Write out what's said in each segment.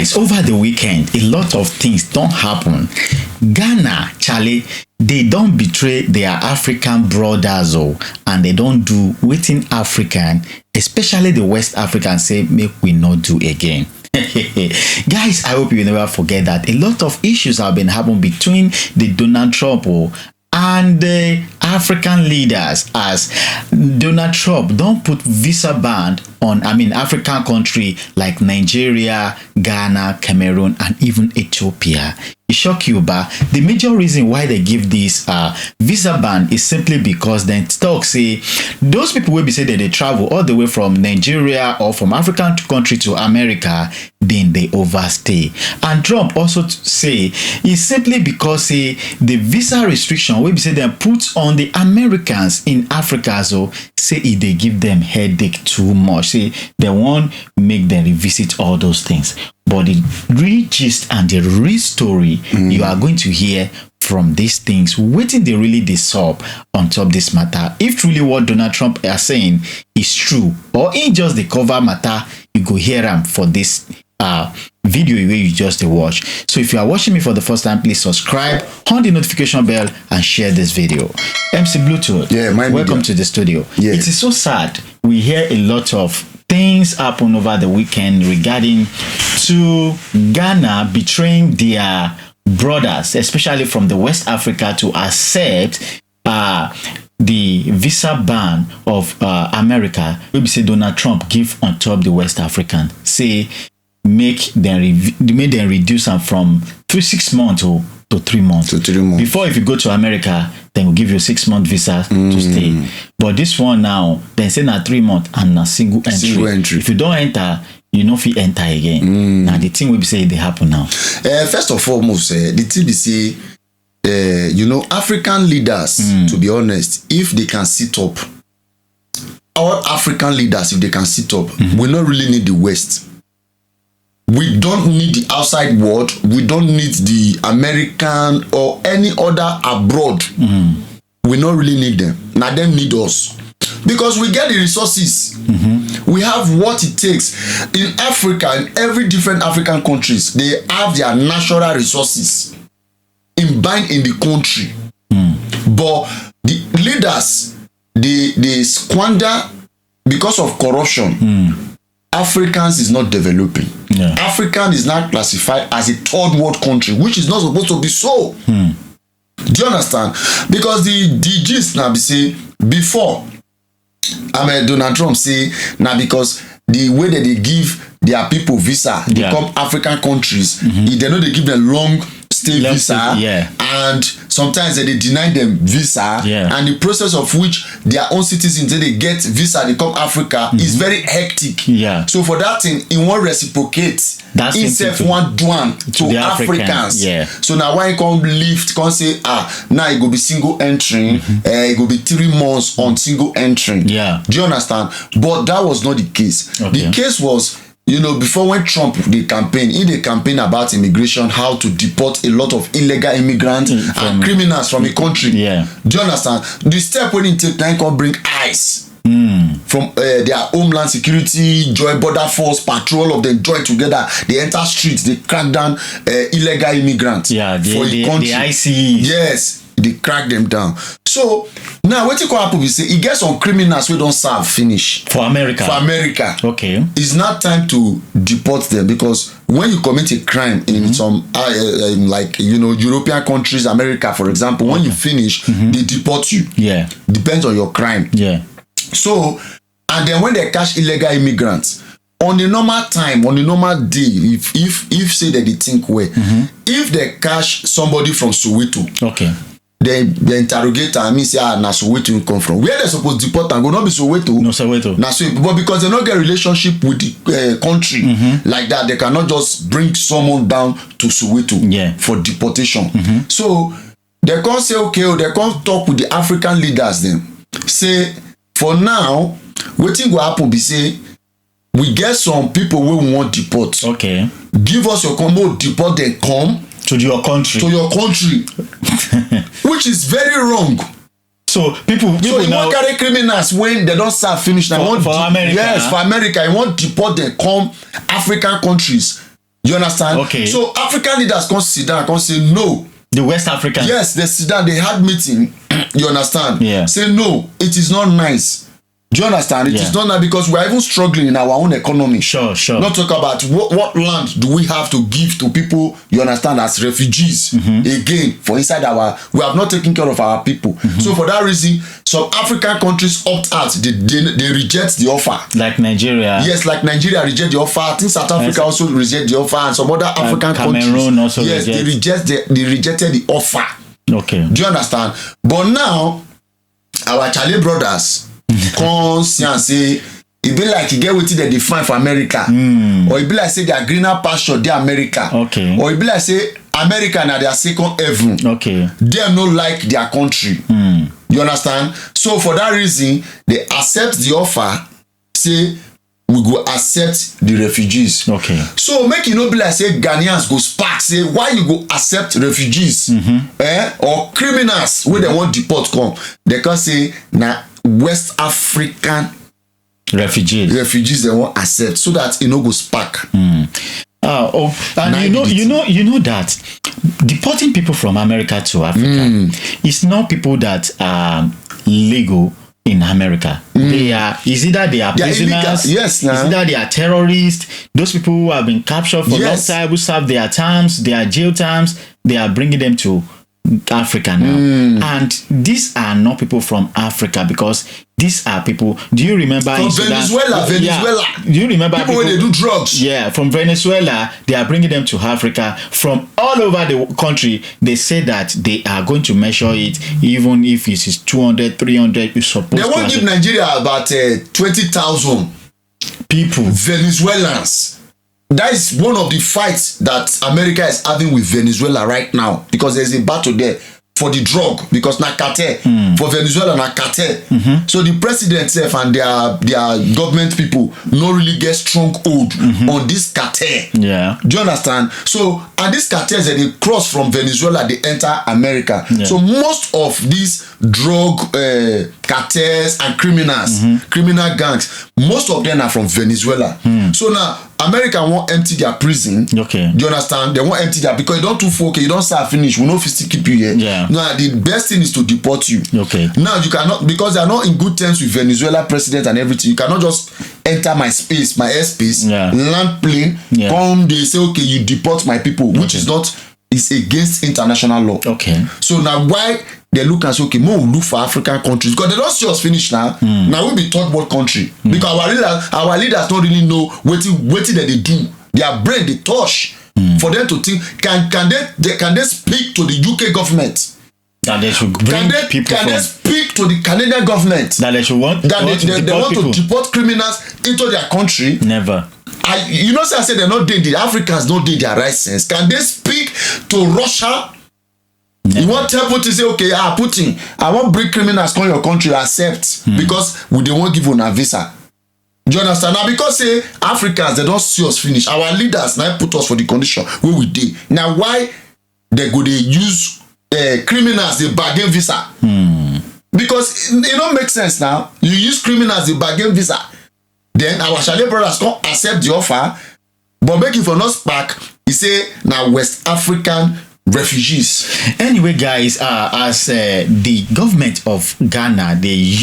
Guys, over the weekend, a lot of things don't happen. Ghana, Charlie, they don't betray their African brothers, and they don't do within African, especially the West African, say, make we not do again. Guys, I hope you never forget that a lot of issues have been happening between the Donald Trump and the African leaders, as Donald Trump don't put visa ban on, African country like Nigeria, Ghana, Cameroon, and even Ethiopia. It shock you, but the major reason why they give this visa ban is simply because then talk say those people will be say that they travel all the way from Nigeria or from African country to America, then they overstay. And Trump also say it's simply because the visa restriction will be say they put on the Americans in Africa, so say if they give them headache too much, say they won't make them revisit all those things. But the real gist and the real story you are going to hear from these things, waiting they really dissolve on top this matter. If truly what Donald Trump is saying is true, or in just the cover matter, you go hear them for this video where you just watch. So if you are watching me for the first time, please subscribe, on the notification bell, and share this video. MC Bluetooth, welcome to the studio. It is so sad. We hear a lot of things happen over the weekend regarding to Ghana betraying their brothers, especially from the West Africa, to accept the visa ban of America. We say Donald Trump give on top the West African, say make them reduce them from 6 months to 3 months. Before, if you go to America, then we'll give you a 6-month visa to stay. But this one now, then say na 3 months and a single entry. If you don't enter, you know if you enter again. Now the thing will be say they happen now. First of all, the thing is say, African leaders, to be honest, if they can sit up, all African leaders, if they can sit up, we don't really need the West. We don't need the outside world. We don't need the American or any other abroad. We don't really need them. Now them need us. Because we get the resources. We have what it takes. In Africa, in every different African countries, they have their natural resources imbibed in the country. But the leaders, they squander because of corruption. Africans is not developing. African is not classified as a third world country, which is not supposed to be so. Do you understand? Because the gist now be say before, Donald Trump say now because the way that they give their people visa, they come African countries, they know they give them long stay visa, and sometimes they deny them visa, and the process of which their own citizens they get visa, they come Africa is very hectic. So for that thing, it won't reciprocate. Himself want one to the Africans. So now why can't lift? Can't say now it go be single entry. It go be 3 months on single entry. Do you understand? But that was not the case. The case was, before when Trump the campaign about immigration, how to deport a lot of illegal immigrants and criminals from the country. Do you understand? The step when he take time can bring ICE from their homeland security, joint border force, patrol of them join together. They enter streets, they crack down illegal immigrants for the country. The ICE. Yes, they crack them down. So now what you call happen, we say it gets some criminals we don't serve finish for America. Okay, it's not time to deport them, because when you commit a crime in some European countries, America for example, when you finish, they deport you. Depends on your crime. So, and then when they catch illegal immigrants on the normal time, on the normal day, if say that they think well, if they catch somebody from Soweto, they interrogate and say na Soweto you come from, where they supposed to deport and go, not be Soweto. No Soweto. But because they don't get relationship with the country like that, they cannot just bring someone down to Soweto for deportation. So they can't say they can't talk with the African leaders then. Say for now, wetin go happen be say we get some people we want deport. Give us your combo, deport them, come to your country. Which is very wrong. So people you now want carry criminals when they don't serve finish now. For America. Yes, for America, you want deport them, come African countries. You understand? Okay. So African leaders come sit down and come say no. The West African. Yes, they sit down, they had meeting. You understand? Yeah. Say no, it is not nice. Do you understand? It is not nice because we are even struggling in our own economy. Sure. Not talk about what land do we have to give to people, you understand, as refugees. Again, for inside we have not taken care of our people. So for that reason, some African countries opt out. They reject the offer. Like Nigeria. Yes, like Nigeria reject the offer. I think South Africa also reject the offer, and some other African Cameroon countries. also yes, they rejected the offer. Okay. Do you understand? But now, our Charlie brothers come see and say, it be like you get wetin dem dey find for America. Or it be like say their greener pasture dey America. Okay. Or it be like say America na their second heaven. Okay. Dem no like their country. You understand? So for that reason, they accept the offer, say we go accept the refugees. Okay. So make e no be like say Ghanaians go spark say why you go accept refugees or criminals wey dem wan deport come. They can say na West African refugees dem wan accept so that e no go spark. And you know that deporting people from America to Africa is not people that are legal in America. It's either they are prisoners, yes, it's either they are terrorists, those people who have been captured for long time, who serve their terms, their jail terms, they are bringing them to Africa now. And these are not people from Africa because these are people. Do you remember from Venezuela? Do you remember people where they do drugs? Yeah, from Venezuela, they are bringing them to Africa. From all over the country, they say that they are going to measure it, even if it is 200, 300. It's supposed they won't give Nigeria about 20,000 people, Venezuelans. That is one of the fights that America is having with Venezuela right now, because there's a battle there for the drug, because na cartel for Venezuela na cartel. So the president self and their government people no really get strong hold on this cartel. Yeah. Do you understand? So and these cartels they cross from Venezuela, they enter America. So most of these drug cartels and criminals, criminal gangs, most of them are from Venezuela. So now America won't empty their prison. Okay. Do you understand? They won't empty that because you don't too focus, you don't start finish. We no fit still keep you here. Yeah. Now the best thing is to deport you. Okay. Now you cannot, because they are not in good terms with Venezuela president and everything. You cannot just enter my space, my airspace, land plane, come they say okay you deport my people, which is not, is against international law. Okay. So now why they look and say okay, more look for African countries because they don't see us finish now. Now we be third world country because our leaders don't really know what that they do. Their brain they touch for them to think can they speak to the UK government. That they should bring people can they speak to the Canadian government that they should want they want to deport criminals into their country? Never. You know, say I said they're not doing the Africans not doing their right sense. Can they speak to Russia? Never. You want tell Putin say okay, Putin, I want bring criminals come your country, accept because they won't give you a visa. Do you understand? Now because say Africans they don't see us finish. Our leaders now put us for the condition where we did. Now why they use criminals they bargain visa? Because it don't make sense now. You use criminals they bargain visa. Then our Charlie brothers come accept the offer, but make it for not spark. He say now West African refugees. Anyway, guys, as the government of Ghana, they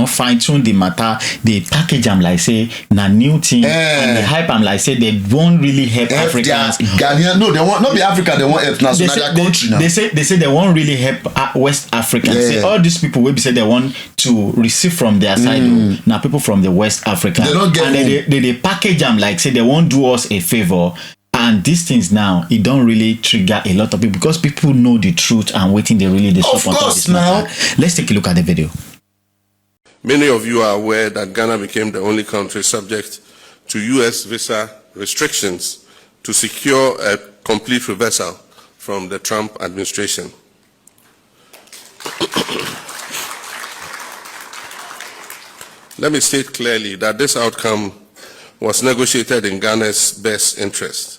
fine tune the matter, they package them like say na new thing, and they hype them like say they won't really help Africans. Ghanaian, no, they won't not be Africa. They won't help now. So their country now. They say they won't really help West Africans. Say all these people will be say they want to receive from their side. Now people from the West Africa, they don't get and they package them like say they won't do us a favor. And these things now, it don't really trigger a lot of people because people know the truth and waiting they really support. Of course, now. Let's take a look at the video. Many of you are aware that Ghana became the only country subject to US visa restrictions to secure a complete reversal from the Trump administration. Let me state clearly that this outcome was negotiated in Ghana's best interest.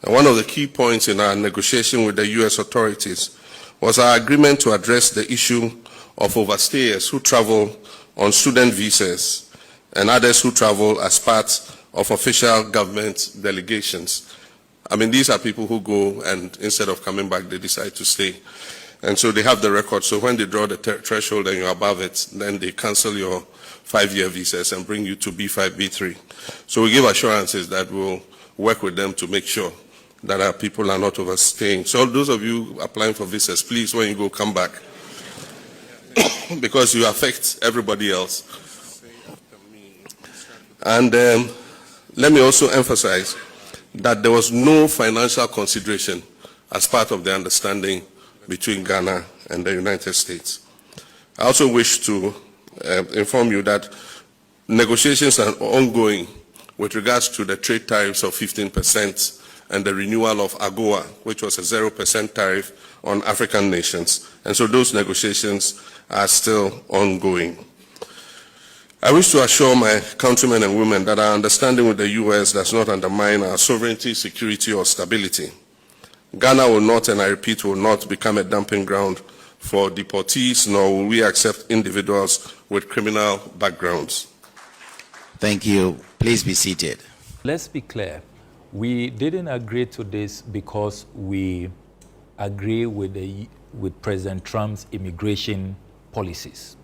And one of the key points in our negotiation with the US authorities was our agreement to address the issue of overstayers who travel on student visas and others who travel as part of official government delegations. I mean, these are people who go and instead of coming back, they decide to stay. And so they have the record. So when they draw the threshold and you're above it, then they cancel your 5-year visas and bring you to B5, B3. So we give assurances that we'll work with them to make sure that our people are not overstaying. So those of you applying for visas, please, when you go, come back. Because you affect everybody else. And let me also emphasize that there was no financial consideration as part of the understanding between Ghana and the United States. I also wish to inform you that negotiations are ongoing with regards to the trade tariffs of 15% and the renewal of AGOA, which was a 0% tariff on African nations. And so those negotiations are still ongoing. I wish to assure my countrymen and women that our understanding with the U.S. does not undermine our sovereignty, security, or stability. Ghana will not, and I repeat, will not become a dumping ground for deportees, nor will we accept individuals with criminal backgrounds. Thank you. Please be seated. Let's be clear. We didn't agree to this because we agree with President Trump's immigration policies.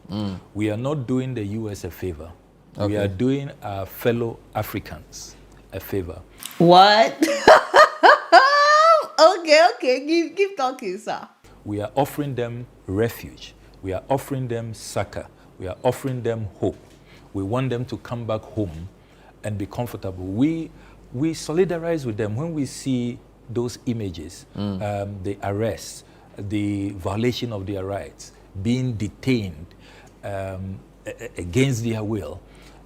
We are not doing the U.S. a favor. Okay. We are doing our fellow Africans a favor. What? Okay. Keep talking, sir. We are offering them refuge. We are offering them succor. We are offering them hope. We want them to come back home and be comfortable. We solidarize with them when we see those images, the arrests, the violation of their rights, being detained against their will,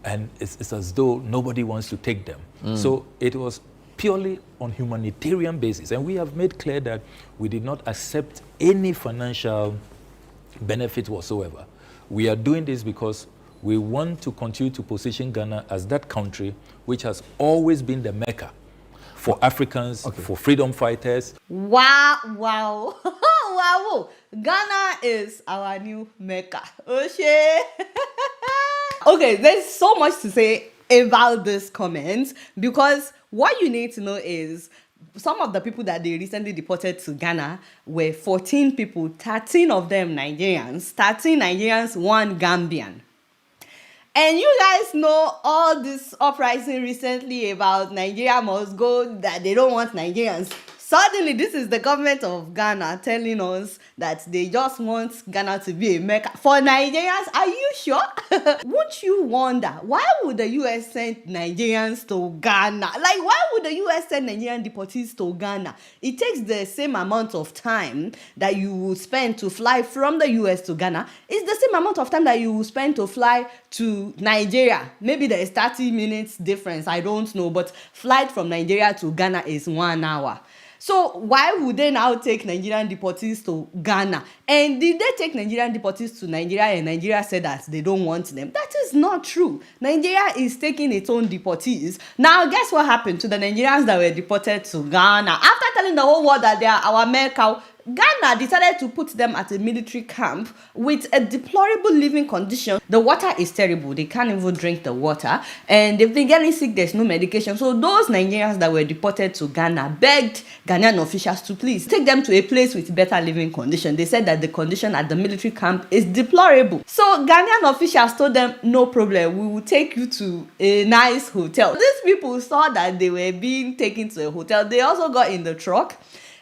and it's as though nobody wants to take them. So it was purely on humanitarian basis, and we have made clear that we did not accept any financial benefit whatsoever. We are doing this because we want to continue to position Ghana as that country which has always been the Mecca for Africans, for freedom fighters. Wow. Wow. Ghana is our new Mecca. Okay, there's so much to say about this comment, because what you need to know is some of the people that they recently deported to Ghana were 14 people, 13 of them Nigerians, 13 Nigerians, 1 Gambian. And you guys know all this uprising recently about Nigeria must go, that they don't want Nigerians. Suddenly, this is the government of Ghana telling us that they just want Ghana to be a Mecca for Nigerians. Are you sure? Won't you wonder, why would the US send Nigerians to Ghana? Like, why would the US send Nigerian deportees to Ghana? It takes the same amount of time that you would spend to fly from the US to Ghana. It's the same amount of time that you will spend to fly to Nigeria. Maybe there is 30 minutes difference, I don't know, but flight from Nigeria to Ghana is 1 hour. So why would they now take Nigerian deportees to Ghana? And did they take Nigerian deportees to Nigeria and Nigeria said that they don't want them? That is not true. Nigeria is taking its own deportees. Now, guess what happened to the Nigerians that were deported to Ghana? After telling the whole world that they are our Mecca, Ghana decided to put them at a military camp with a deplorable living condition. The water is terrible. They can't even drink the water. And if they're getting sick, there's no medication. So those Nigerians that were deported to Ghana begged Ghanaian officials to please take them to a place with better living condition. They said that the condition at the military camp is deplorable. So Ghanaian officials told them, no problem, we will take you to a nice hotel. These people saw that they were being taken to a hotel. They also got in the truck.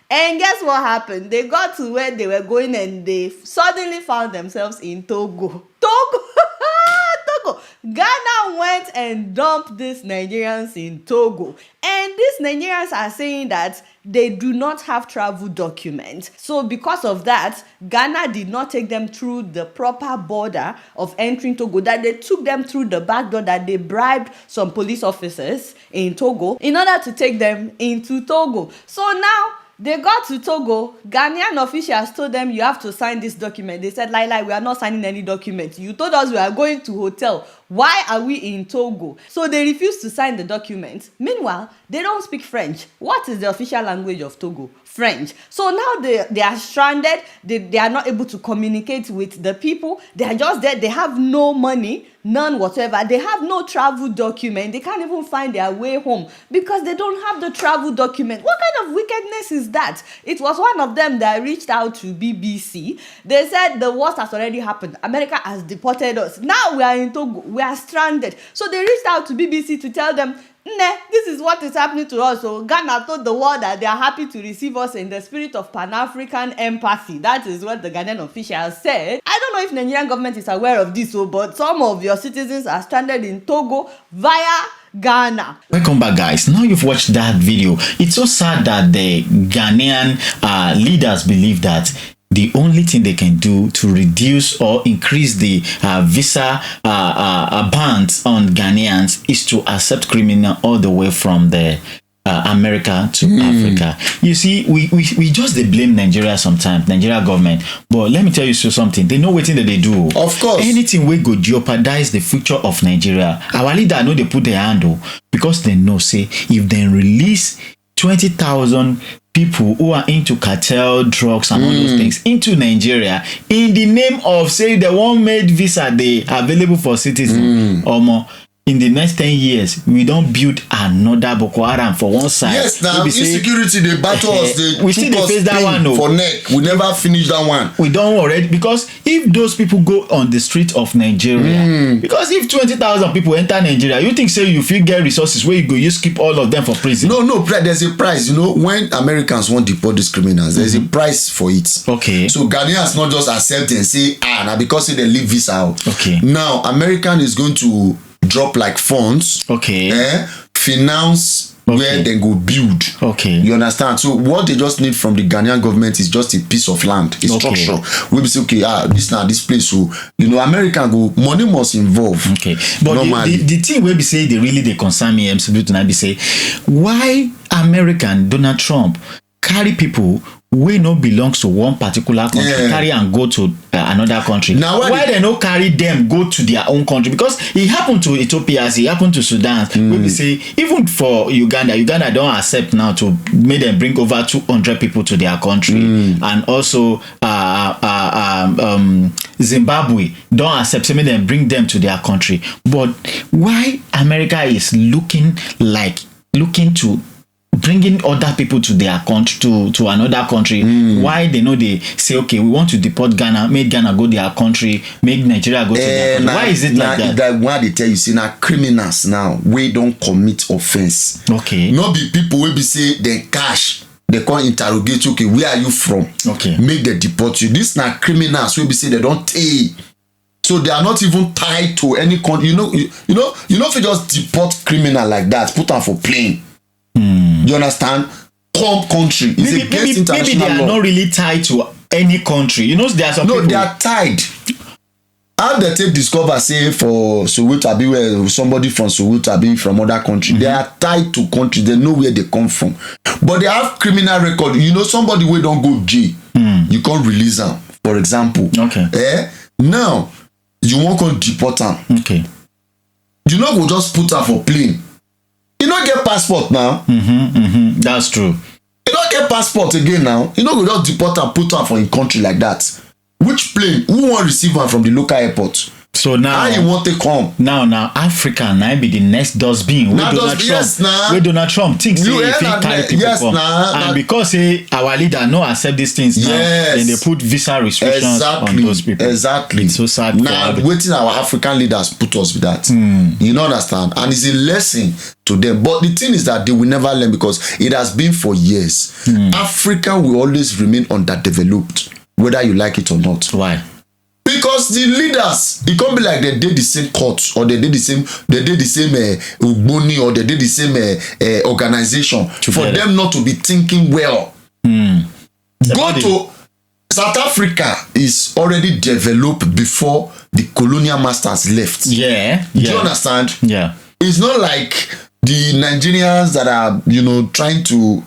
And guess what happened? They got to where they were going and they suddenly found themselves in Togo. Togo! Ghana went and dumped these Nigerians in Togo. And these Nigerians are saying that they do not have travel documents. So because of that, Ghana did not take them through the proper border of entering Togo, that they took them through the back door, that they bribed some police officers in Togo in order to take them into Togo. So now, they got to Togo. Ghanaian officials told them, you have to sign this document. They said, lie, we are not signing any document. You told us we are going to hotel. Why are we in Togo? So they refuse to sign the document. Meanwhile, they don't speak French. What is the official language of Togo? French. So now they are stranded. They are not able to communicate with the people. They are just there. They have no money, none whatsoever. They have no travel document. They can't even find their way home because they don't have the travel document. What kind of wickedness is that? It was one of them that reached out to BBC. They said the worst has already happened. America has deported us. Now we are in Togo. We are stranded. So they reached out to BBC to tell them, nah, this is what is happening to us. So Ghana told the world that they are happy to receive us in the spirit of Pan-African empathy. That is what the Ghanaian officials said. I don't know if Nigerian government is aware of this, but some of your citizens are stranded in Togo via Ghana. Welcome back, guys. Now you've watched that video. It's so sad that the Ghanaian leaders believe that the only thing they can do to reduce or increase the visa bans on Ghanaians is to accept criminal all the way from the America to Africa. You see, we just they blame Nigeria sometimes, Nigeria government. But let me tell you something. They know what thing that they do. Of course. Anything we go jeopardize the future of Nigeria. Our leader know they put their handle because they know say if they release 20,000 people who are into cartel drugs and all those things into Nigeria in the name of say the one made visa they available for citizens or more. In the next 10 years, we don't build another Boko Haram for one side. Yes, now insecurity, they battle us, they we still face that one for neck. We never finish that one. We don't already, because if those people go on the street of Nigeria, because if 20,000 people enter Nigeria, you think say you feel get resources where you go, you skip all of them for prison? No, there's a price. You know, when Americans want to deport these criminals, there's a price for it. Okay. So Ghanaians not just accept and say, now because they leave visa out. Okay. Now, American is going to drop like funds, finance where they go build. Okay. You understand? So what they just need from the Ghanaian government is just a piece of land, a structure. We be say, okay, this place. So American go, money must involve. Okay. But the thing where we say they concern me, be say, why American Donald Trump carry people wey no belongs to one particular country carry and go to another country? Now why they no carry them go to their own country? Because it happened to Ethiopia, it happened to Sudan. We say even for Uganda don't accept now to make them bring over 200 people to their country, and also Zimbabwe don't accept, so make them bring them to their country. But why America is looking to bringing other people to their country, to another country? Why they know they say, okay, we want to deport Ghana, make Ghana go their country, make Nigeria go to their country? Why is it like that? That why they tell you, see, now criminals now, we don't commit offense. Okay. Not be people will be say they cash. They can't interrogate you, okay, where are you from? Okay. Make them deport you. This now criminals will be say they don't pay. So they are not even tied to any country. You know, if you just deport criminal like that, put them for plane. You understand? Come country. It's against international maybe they are law. not really tied to any country. There are some people. No, they are tied. How they take discover, say, for Soweto, where somebody from Soweto, from other country, they are tied to country. They know where they come from. But they have criminal record. Somebody where don't go jail, you can't release them, for example. Okay. Now, you won't go deport them. Okay. You know, go just put her for plane. You don't get passport now. That's true. You don't get passport again now. You know, we just deport and put her for a country like that. Which plane? Who want receive her from the local airport? So now, how you want to come? Now, Africa now be the next dustbin. Where Donald Trump thinks he carry people come. And because our leader no accept these things now, then they put visa restrictions on those people. Exactly. It's so sad. Now, waiting our African leaders put us with that. You know, understand? And it's a lesson to them. But the thing is that they will never learn because it has been for years. Africa will always remain underdeveloped, whether you like it or not. Why? Because the leaders, it can't be like they did the same court or they did the same Ugboni or they did the same organization for them not to be thinking well. Go to South Africa is already developed before the colonial masters left. Yeah. Do you understand? Yeah. It's not like the Nigerians that are, trying to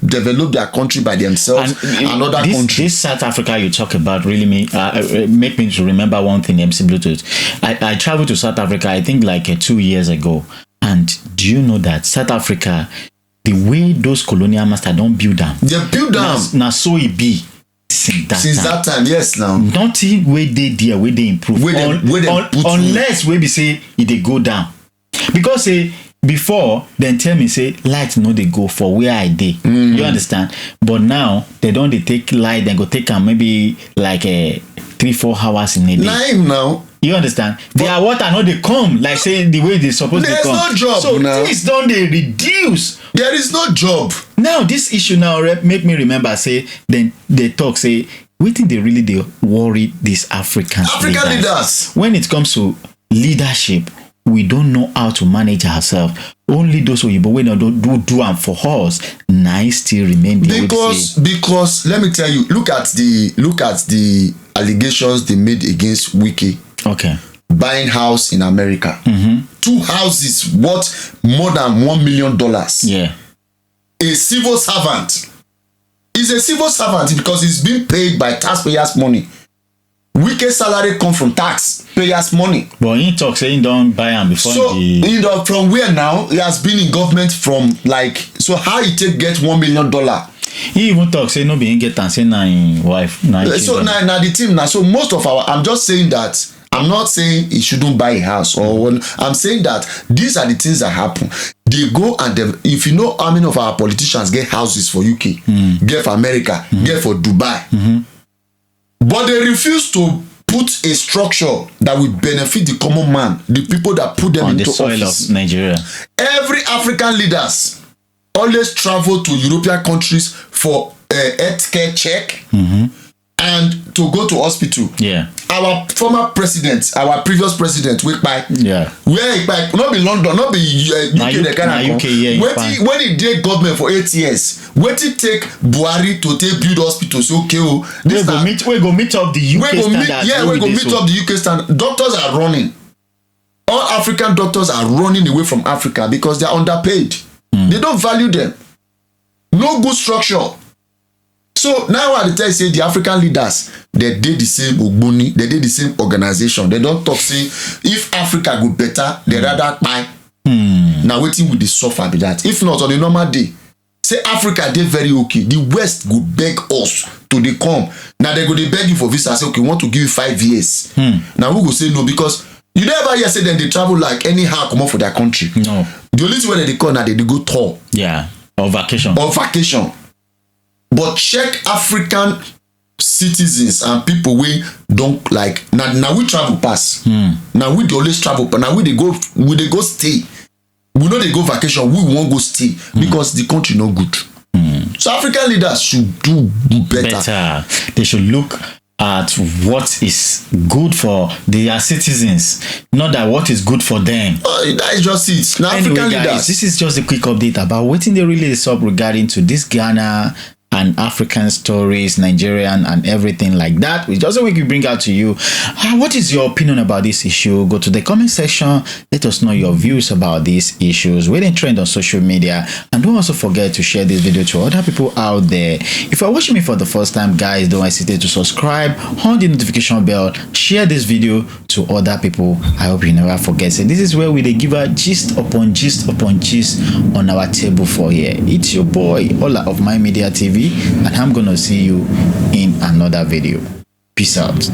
develop their country by themselves and other countries. This South Africa you talk about really make me to remember one thing, MC Bluetooth. I traveled to South Africa, I think like 2 years ago. And do you know that South Africa, the way those colonial masters don't build them. They build them. Now so it be. Since that time, yes. Now nothing where they there, where they improve. Unless we be say they go down. Because before then tell me say light no they go for where I dey. You understand? But now they take light, then go take them maybe like 3-4 hours in a day. Now. You understand? Their water no they come like say the way they supposed to come. There's no job. So now. Things don't they reduce. There is no job. Now this issue now make me remember say then they talk say wetin they really they worry these African leaders. When it comes to leadership, we don't know how to manage ourselves. Only those who but when they don't do them for us, nice still remain there. Because let me tell you, look at the allegations they made against Wiki. Okay. Buying house in America. 2 houses worth more than $1 million. Yeah. A civil servant. He's a civil servant because he's being paid by taxpayers' money. Wicked salary come from taxpayers' money. But he talk say he don't buy them before. So from where now? He has been in government from so how he get $1 million? He even talk say no be him get and say na him wife. So now the team now. So most of I'm just saying that. I'm not saying he shouldn't buy a house I'm saying that these are the things that happen. They go and if you know how many of our politicians get houses for UK, get for America, get for Dubai, but they refuse to put a structure that will benefit the common man, the people that put them into office. On the soil of Nigeria. Every African leaders always travel to European countries for a healthcare check. And to go to hospital. Yeah. Our former president, our previous president, Wikpai. Yeah. Where Wikpai, not be London, not be UK, they kind of when he did government for 8 years, when he take Buhari to take build hospitals, okay, we go meet up the UK standard. We go meet up the UK standard. Doctors are running. All African doctors are running away from Africa because they are underpaid. They don't value them. No good structure. So now I tell you say the African leaders, they did the same Ogboni, they did the same organization. They don't talk say if Africa go better, they rather buy. Now waiting with the suffer be that. If not on a normal day, say Africa they very okay. The West go beg us to they come. Now they go they beg you for visa. Say okay, we want to give you 5 years. Now we go say no because you never hear say then they travel like anyhow come up for their country. No. The only thing when they call now they go tour. Yeah. Or vacation. But check African citizens and people we don't like now we travel pass. Now we always travel, but now we they go stay. We know they go vacation, we won't go stay because the country no good. So African leaders should do better. They should look at what is good for their citizens, not that what is good for them. That is just it. Now anyway, African guys, leaders. This is just a quick update about what they really is up regarding to this Ghana and African stories, Nigerian and everything like that. We just we can bring out to you. What is your opinion about this issue? Go to the comment section. Let us know your views about these issues. We're in trend on social media, and don't also forget to share this video to other people out there. If you're watching me for the first time, guys, don't hesitate to subscribe, on the notification bell, share this video to other people. I hope you never forget. So this is where we give a gist upon gist upon gist on our table for here. It's your boy Ola of MAIMEDIA TV. And I'm gonna see you in another video. Peace out.